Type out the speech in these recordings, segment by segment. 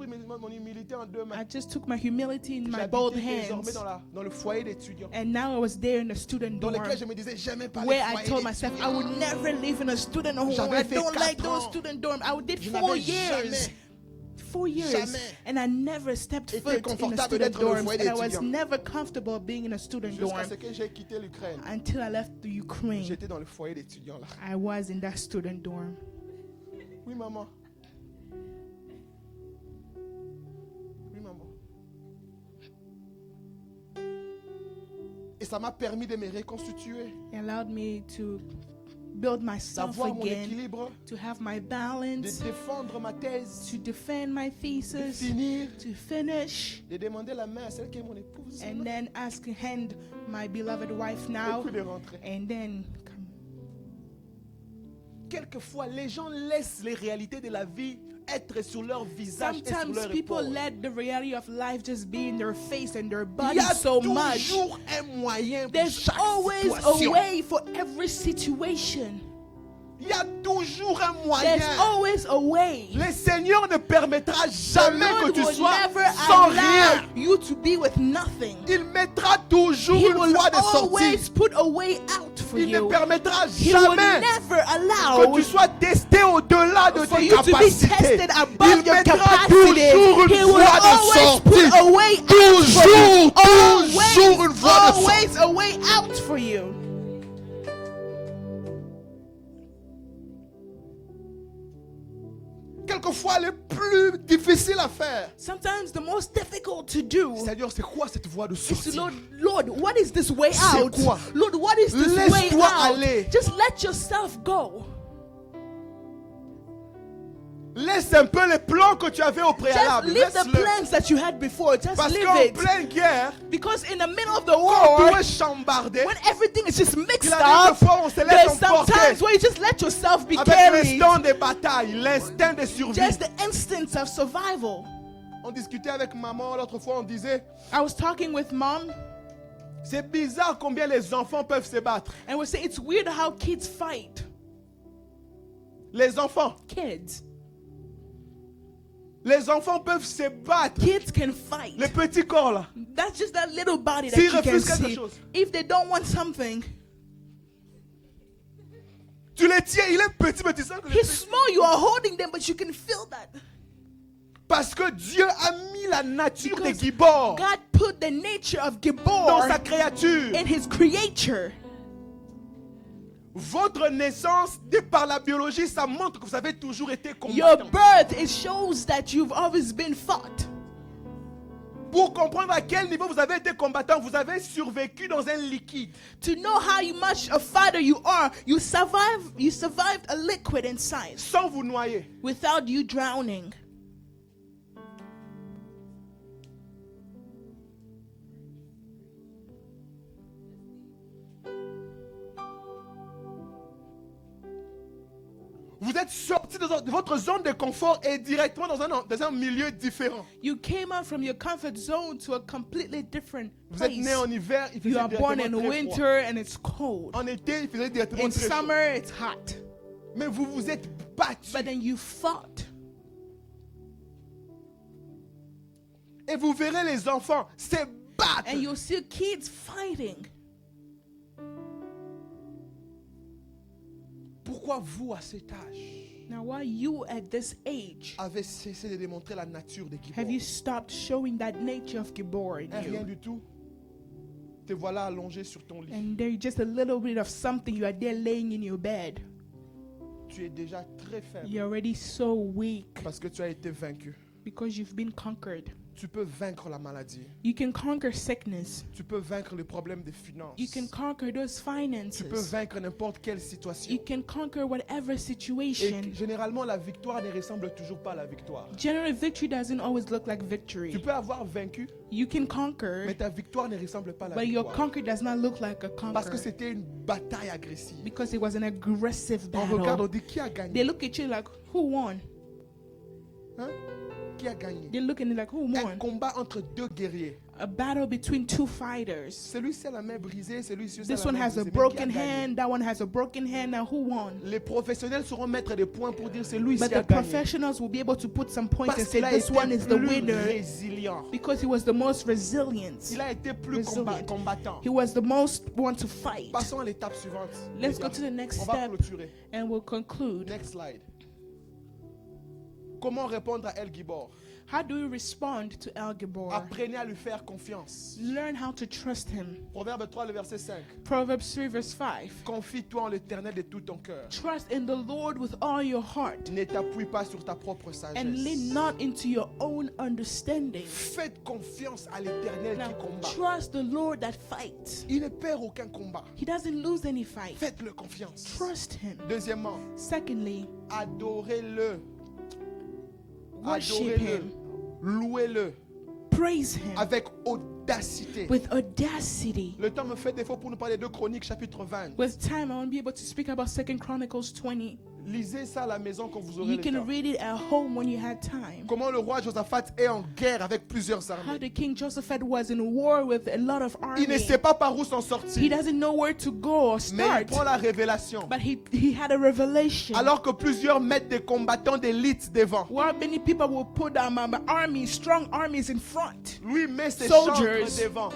mon humilité en deux mains. I just took my humility in my J'habitais both désormais hands. dans le foyer d'étudiants, And now I was there in the student dans dorm, lequel je me disais jamais pas where les I foyers told myself I would d'étudiants. never live in a student home. J'avais I fait don't like 4 those ans. student dorm. I did Je 4 n'avais years. jamais 4 years. jamais And I never stepped été foot in a confortable student d'être dans le dorm. foyer And I was d'étudiants. never comfortable being in a student jusqu'à dorm ce que j'ai quitté l'Ukraine. until I left the Ukraine. J'étais dans le foyer d'étudiants là. I was in that student dorm. Oui, maman. Oui, maman. Et ça m'a permis de me reconstituer, It allowed me to build myself d'avoir mon again, équilibre, to have my de balance, défendre ma thèse, to defend my de thesis, finir, to finish, de demander la main à celle qui est mon épouse, and then ask hand my beloved wife et now, puis de rentrer. and then come. Quelquefois, les gens laissent les réalités de la vie être sur leur visage et sur Sometimes leur people épaule. let the reality of life just be in their face and their Il body y a so much. toujours un moyen pour There's chaque always a situation. way for every situation. Il y a toujours un moyen. There's always a way. Le Seigneur ne permettra The jamais que Lord tu will sois never sans allow rien. you to be with nothing. Il mettra toujours He une will voie de sortie. always put a way out for Il ne you. permettra He will jamais never que allow tu sois testé au-delà de for tes you to be capacités. tested above Il your mettra capacity. toujours He une will voie de always put sortie. a way out for you. Toujours une voie de sortie. Always a way out for you. Quelquefois, le plus difficile à faire. Sometimes the most difficult to do Seigneur, c'est quoi cette voie de is to sortie? Lord, what is this way C'est out? quoi? Lord, what is this way Laisse-toi out? aller. Just let yourself go. Laisse un peu les plans que tu avais au Just préalable. leave the Laisse-le. plans that you had before. Just Parce leave qu'en it. pleine guerre, Because in the middle of the quand tout war, est chambardé, when everything is just mixed il arrive up, des fois on se laisse there's emporter sometimes where you just let yourself be avec carried. l'instinct de bataille, l'instinct de survie. Just the instance of survival. On discutait avec maman l'autre fois, on disait, I was talking with mom, c'est bizarre combien les enfants peuvent se battre. and we say it's weird how kids fight. Les enfants peuvent se battre. Kids can fight. Les petits corps là. That's just that little body that S'ils you can refusent quelque see. chose. If they don't want something, Tu les tiens, il est petit, mais tu sens que he's small, you are holding them, but you can feel that. parce que Dieu a mis la nature de Because Gibor God put the nature of dans Gibor sa créature. in his creature. Votre naissance, par la biologie, ça montre que vous avez toujours été Your combattant. birth, it shows that you've always been fought. Pour comprendre à quel niveau vous avez été combattant, vous avez survécu dans un liquide. To know how much a fighter you are, you survived a liquid inside Sans vous noyer. without you drowning. Vous êtes sorti de votre zone de confort et directement dans un milieu différent. You came out from your comfort zone to a completely different Vous êtes né place. en hiver, il You faisait are born in directement très froid. winter and it's cold. En été, il faisait directement In très chaud. summer, it's hot. Mais vous vous êtes battu. But then you fought. Et vous verrez les enfants se battre. And you'll see kids fighting. Pourquoi vous, à cet âge, Now, why you at this age, avez cessé de démontrer la nature de Gibor? have you stopped showing that nature of Gibor in Rien you? du tout. Te voilà allongé sur ton lit. And there's just a little bit of something, you are there laying in your bed. Tu es déjà très faible You're already so weak parce que tu as été vaincu. because you've been conquered. Tu peux vaincre la maladie. You can conquer sickness. Tu peux vaincre les problèmes de finances. You can conquer those Tu peux finances. vaincre n'importe quelle situation. You can conquer whatever situation. Et généralement, la victoire ne ressemble toujours pas à la victoire. Generally, victory doesn't always look like Tu victory. peux avoir vaincu, You can conquer, mais ta victoire ne ressemble pas à la but your victoire. conquer does not look like a Parce que conquer c'était une bataille agressive. because it was an aggressive On regarde, on battle. dit qui a They gagné? look at you like, who won? Hein? Qui a gagné? They're looking like, who Un won? combat entre deux guerriers. a battle between two fighters. Celui-ci a la main brisée, celui-ci a This la one main has a brisée. Mais qui broken a gagné? hand, that one has a broken hand. Now who won? Les professionnels seront mettre des points pour dire celui-ci But a the gagné. professionals will be able to put some points and Parce say qu'il a this one été is the plus winner résilient. because he was the most resilient. Il a été plus Resilient. combattant. He was the most one to fight. Passons à l'étape suivante. Let's les go gars. to the next On va step clôturer. and we'll conclude. Next slide. Comment répondre à El Gibor? How do we respond to El Gibor? Apprenez à lui faire confiance. Learn how to trust him. Proverbe 3, le verset 5. Proverbs 3 verse 5. Confie-toi en l'Éternel de tout ton cœur. Trust in the Lord with all your heart Ne t'appuie pas sur ta propre sagesse. and lean not into your own understanding. Faites confiance à l'Éternel Now, qui combat. trust the Lord that fights. Il ne perd aucun combat. He doesn't lose any fight. Faites-le confiance. Trust him. Deuxièmement, Secondly, adorez-le. worship Adorez-le. him. Louez-le Praise him avec audacité. with audacity. Le temps me fait défaut pour nous parler de Chroniques chapitre 20. With time, I won't be able to speak about 2 Chronicles 20. Lisez ça à la maison quand vous aurez You le can temps. read it at home when you had time. Comment le roi Josaphat est en guerre avec plusieurs How armées. the King Josaphat was in war with a lot of Il ne army. sait pas par où s'en He sortir. doesn't know where to go or Mais il start. prend la révélation. But he had a revelation. Alors que plusieurs mettent des combattants d'élite devant. Where many people will put armies, strong armies in front. Lui met ses Soldiers. chantres devant.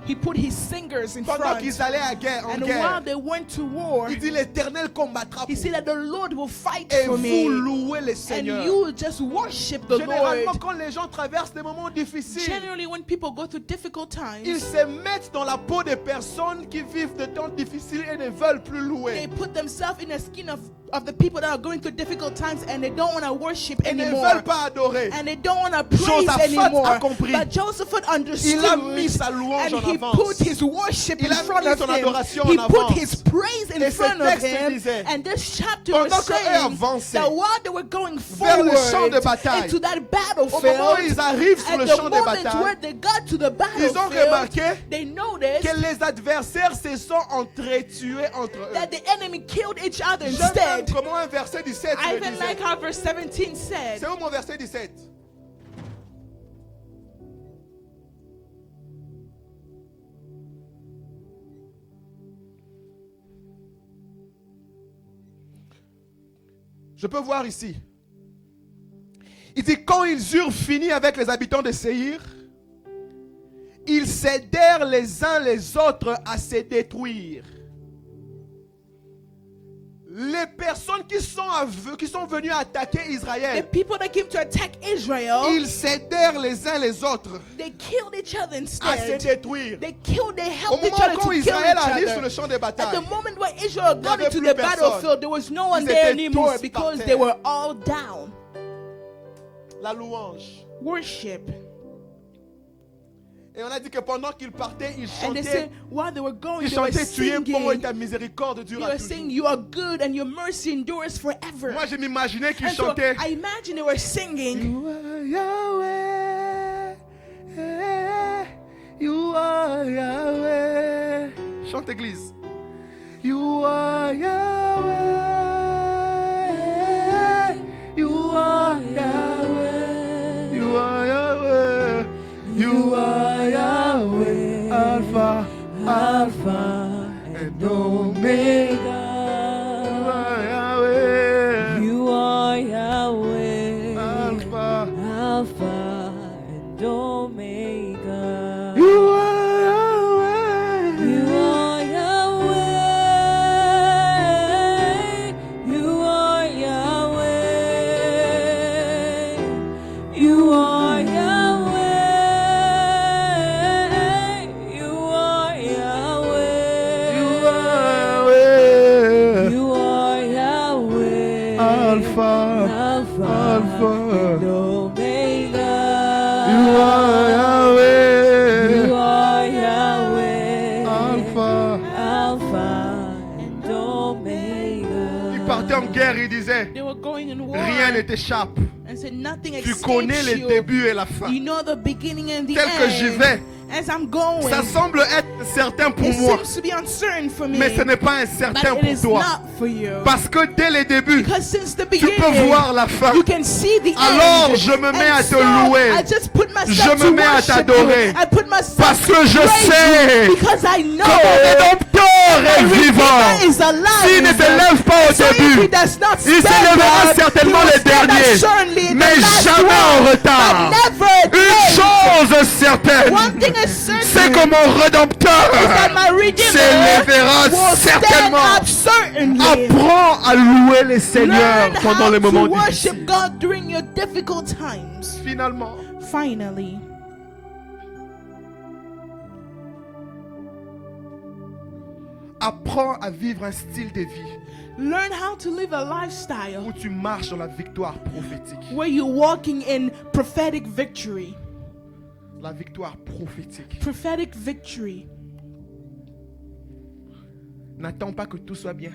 He put his singers in Pendant front. qu'ils allaient en And while guerre, they went to war, il dit l'Éternel combattra he pour said vous. that the Lord will fight Et for vous me. louez le And Seigneur. you will just worship the Généralement, Lord. quand les gens traversent des moments difficiles, Generally, when people go through difficult ils times, se mettent dans la peau des personnes qui vivent de temps difficiles et ne veulent plus they louer. put themselves in the skin of the people that are going through difficult times and they don't want to worship Et ne anymore. veulent pas adorer. And they don't want to praise Josaphat anymore. a compris. But Josephat understood. Il a mis sa louange and en he avance. put his worship Il in a front mis of son him. adoration He en put avance. his praise in Et ce front of texte him. disait, And this chapter pendant was qu'eux saying avançaient that while they were going vers le champ de forward bataille, into that au moment où battlefield, ils arrivent sur at le the champ de moment where bataille, they got to the ils ont battlefield, remarqué they noticed que les adversaires se sont entretués entre eux. that the enemy killed each other J'aime instead. comment un verset 17 I le even disait. like how verse 17 said, C'est où mon verset 17? Je peux voir ici. Il dit, quand ils eurent fini avec les habitants de Séhir, ils s'aidèrent les uns les autres à se détruire. Les personnes qui sont venues attaquer the Israël, people that came to attack Israel, ils s'aidèrent les uns les autres they killed each other à se instead. détruire. They Au helped each moment other to quand kill Israël each arrive sur other. le champ de At bataille, the moment when Israel got avait into plus the personne. battlefield, there was no one Ils there étaient anymore tous because par they terre. were all down. la louange. Worship. Et on a dit que pendant qu'ils partaient, ils And they chantaient, said, while they were going, ils they were chantaient, tu es bon et singing. ta miséricorde They dure à were toujours. saying, you are good and your mercy endures forever. Moi, je m'imaginais qu'ils And so chantaient. I imagine they were singing. You are Yahweh, eh, you are Yahweh. Chante église. You are Yahweh, you are Yahweh, you are Yahweh, you are Yahweh, Alpha, Alpha and Omega. You are Yahweh, You are Yahweh, Alpha. Alpha and Omega. You are Yahweh. You are Yahweh. You are Yahweh. You are Yahweh. You are Yahweh. You are Yahweh. You are Yahweh. Alpha, Alpha Alpha. and Omega. You are Yahweh. You are Yahweh. Alpha. Alpha and Omega. Il partait en guerre, il disait, They were going in war rien ne t'échappe. and said, nothing Tu connais escapes le you. début et la fin. You know the beginning and the Tel que j'y end. vais, as I'm going. Ça semble être certain pour It moi, seems to be uncertain for me, mais ce n'est pas incertain but it pour is toi. not for you. Parce que dès les débuts, Because since the tu peux beginning, voir la fin. you can see the Alors end. je me mets And à te so louer. I just put myself Je me to mets à worship t'adorer. you. I put myself Parce to que je praise sais you, because I know que mon Rédempteur est my vivant. Redeemer is alive. S'il ne se lève pas au So if he début, does not il stand s'élèvera up, certainement he will les stand up derniers, certainly in mais the last jamais en one, retard. but never Une late. chose certaine, One thing is certain, c'est que mon Rédempteur is that my Redeemer s'élèvera will stand certainement. up certainly. Apprends à louer les seigneurs Learn pendant how les to moments worship difficiles. God during your difficult times. Finalement, Finally, apprends à vivre un style de vie learn how to live a lifestyle où tu marches dans la victoire prophétique. where you're walking in prophetic victory. La victoire prophétique. Prophetic victory. N'attends pas que tout soit bien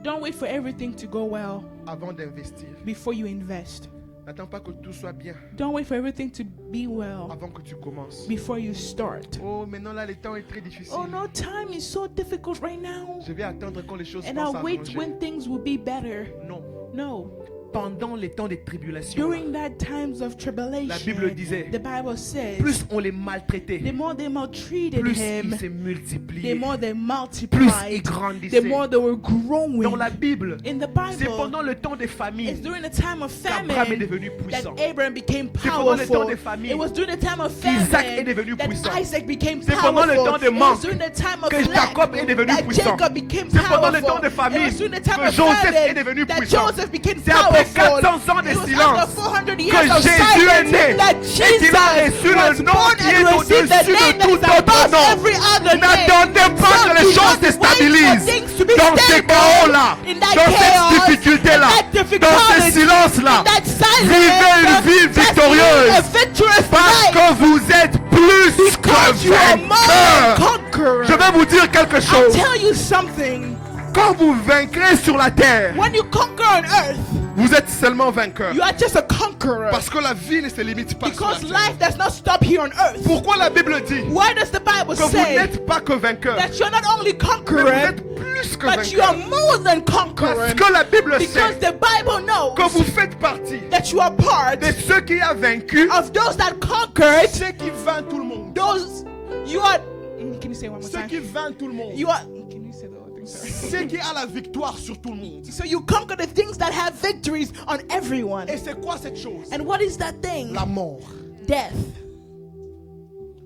Don't wait for everything to go well avant d'investir. before you invest. N'attends pas que tout soit bien Don't wait for everything to be well avant que tu commences. before you start. Oh, maintenant là, le temps est très difficile. Oh no, time is so difficult right now. Je vais attendre quand les choses And vont I'll wait s'arranger. when things will be better. Non. No. Pendant les temps de tribulation, During that times of tribulation, La Bible disait, the Bible says, plus on les maltraitait, the more they maltreated plus him, ils se the multipliaient, more they plus ils multiplied, the grandissaient. more they were growing. Dans la Bible, In the c'est Bible, pendant le temps des it's familles during the time of qu'Abraham est famine devenu that puissant. Abraham became C'est pendant le temps powerful. des familles It was during the time of qu'Isaac est famine devenu that puissant. Isaac became C'est pendant le powerful. temps de It manque was during the time of que lack Jacob est devenu that puissant. Jacob became C'est pendant le powerful. temps de famine It was during the time que of Joseph est famine devenu that puissant. Joseph became C'est après powerful. 400 ans de It was silence after 400 years que of Jésus est silence né that et Jesus qu'il a reçu was le nom born qui est and received the au-dessus name de that tout is above autre nom. every other name. N'attendez pas So que les do choses not se wait for stabilisent things to be dans ces stable chaos-là, in that dans cette chaos, difficulté-là, in that dans difficulty, ces silences-là. in that silence. Vivez une vie Just victorieuse live a victorious parce life que vous êtes plus because que you are more than vainqueurs. conqueror. Je vais vous dire quelque I'll chose. tell you something. Quand vous vaincrez sur la terre, When you conquer on earth, vous êtes seulement vainqueur. you are just a conqueror. Parce que la vie ne se limite pas sur la Because terre. life does not stop here on earth. Pourquoi la Bible dit Why does the Bible que vous say n'êtes pas que vainqueur, that you're not only mais vous conqueror, êtes plus que but you are vainqueur? more than conqueror? Parce que la Bible Because sait the Bible que knows vous faites partie that you are part de ceux qui a vaincu, of those that conquered. ceux qui vainquent tout le monde. Those you are. Can you say it one more Ceux qui time? vainquent tout le monde. You are. Can you say the whole thing? Sorry. Ceux qui a la victoire sur tout le monde. So you conquer the things that have victories on everyone. Et c'est quoi cette chose? And what is that thing? La mort. Death.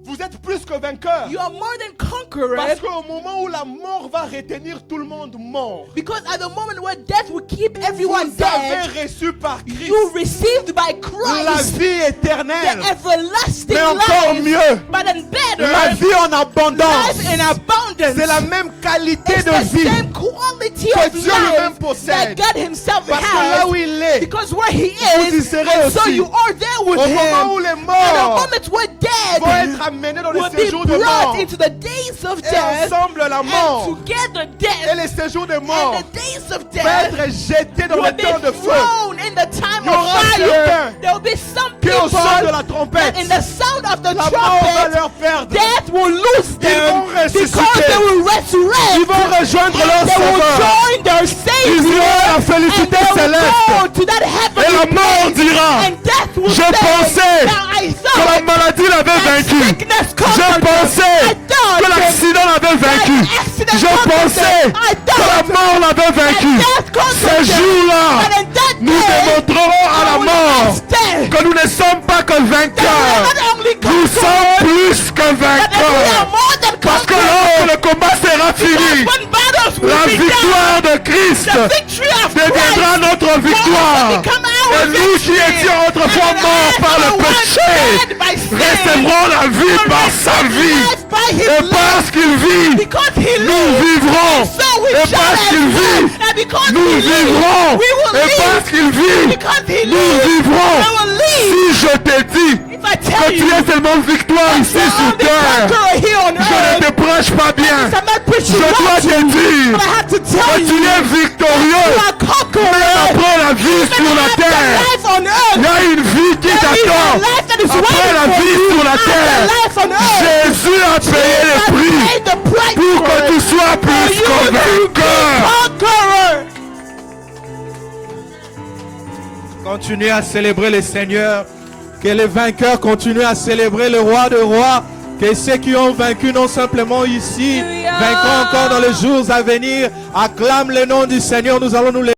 Vous êtes plus que vainqueur. You are more than conqueror. Parce qu'au moment où la mort va retenir tout le monde mort, Because at the moment where death will keep everyone vous avez dead, reçu par Christ you received by la Christ vie the éternelle. everlasting Mais encore life. mieux, But then better, la vie en abondance. life in abundance. C'est la même qualité It's de the vie. same quality que of Dieu lui-même life possède. that God Himself Parce que là où has. il est, Because where He vous y is, serez and so aussi. you are there with Au Him. moment où les At the morts moment where vont dead être amenés dans les will be séjours de mort, brought into the days of et death, ensemble la mort and together et death les séjours de mort and the days of vont death être jetés dans will le be temps de feu. thrown in the time Il y aura of fire. certains There will be some Qui au son de people la trompette, that in the sound of the la mort va trumpet, leur perdre. death will lose them vont ressusciter. because they will resurrect. Ils vont rejoindre leur They will Sauveur. join their Ils Savior. iront à la And félicité they will céleste. go to that Et la heavenly mort place. dira, And death will je say, pensais now I que la thought maladie l'avait that vaincu. sickness Je conquered them. pensais I thought que l'accident l'avait vaincu. accident Je conquered pensais them. I que la thought mort l'avait vaincu. death conquered Ce them. jour-là, But in that nous day, démontrerons à la I will mort understand que nous ne sommes pas que that we vainqueurs. are not only Nous sommes conquerors, plus que but that we are vainqueurs. more than Parce que conquerors. lorsque le combat sera Because fini, when battles will la be done, victoire de Christ the victory of deviendra Christ notre victoire. will become our Et nous qui victory. étions autrefois And morts as par we le were péché, dead by sin, recevrons la vie will par sa receive vie. life by His Et life. parce qu'il vit, Because He nous lives, vivrons. so we Et shall parce qu'il live. vit, And because nous He lives, vivrons. we will Et live. parce qu'il vit, Because He nous lives, vivrons. we will live. Si je t'ai dit If I que tell tu you, es seulement victoire ici you're sur only terre, conqueror here on je ne earth, te prêche pas bien. I'm not Je preaching dois right te dire but I have to que tell tu you, es victorieux. you are conqueror. Après la vie sur la After terre, life on il earth, y a une vie qui there is a t'attend. life that that is après la waiting for vie you sur la after terre. life on earth. Jésus a payé le Jesus prix paid the price pour for que it. tu sois For plus you to be convainqueur. conqueror. Continuez à célébrer le Seigneur. Que les vainqueurs continuent à célébrer le roi de rois. Que ceux qui ont vaincu non simplement ici, Alléluia. vaincront encore dans les jours à venir. Acclame le nom du Seigneur. Nous allons nous lever.